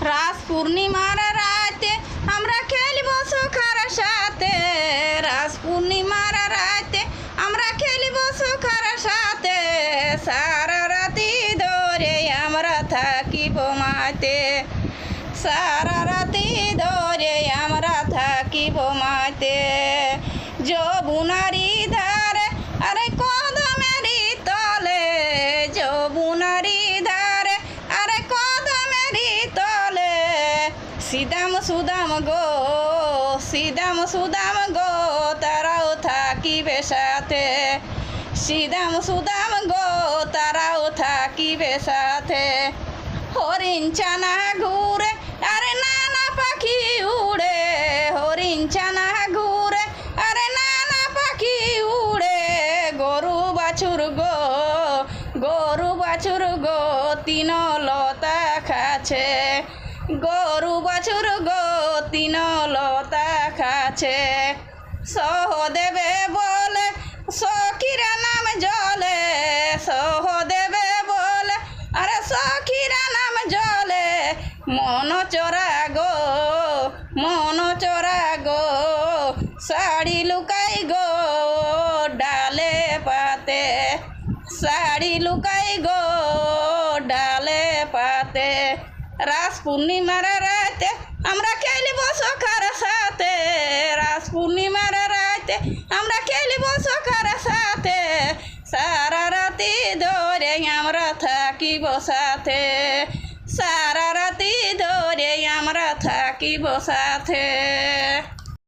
রাস পূর্ণিমার রাতে আমরা খেলব সুখার সাথে, রাস পূর্ণিমার রাতে আমরা খেলব সুখার সাথে, সারা রাতি ধরে আমরা থাকিব মাতে, সারা রাতি ধরে আমরা থাকিব মাতে। যমুনারি ধারে আরে কদমেরি তলে, যমুনারি ধারে আরে কদমেরি তলে, সিদাম সুদাম গো, সিদাম সুদাম গো তারাও থাকিবে সাথে, সিদাম সুদাম গো তারাও থাকিবে সাথে। হরিণ চানা ঘুরে আরে নানা পাখি উড়ে, হরিণ চানা ঘুরে আরে নানা পাখি উড়ে, গরু বাছুর গো, গরু বাছুর গো তিন লতা খাছে, গরু বাছুর গো তিন লতা খাছে। সহদেবে বলে সখীরা নাম জলে, সহদেবে বলে আরে সখীরা নাম জলে, মন চোরা গো, মন চোরা গো শাড়ি লুকাই গো ডালে পাতে, শাড়ি লুকাই গো ডালে পাতে। রাস পূর্ণিমার রাতে আমরা খেলব সখার সাথে, রাস পূর্ণিমার রাতে আমরা খেলব সখার সাথে, সারা রাতি ধরে আমরা থাকিব সাথে, সারা রাতি ধরে আমরা থাকিব সাথে।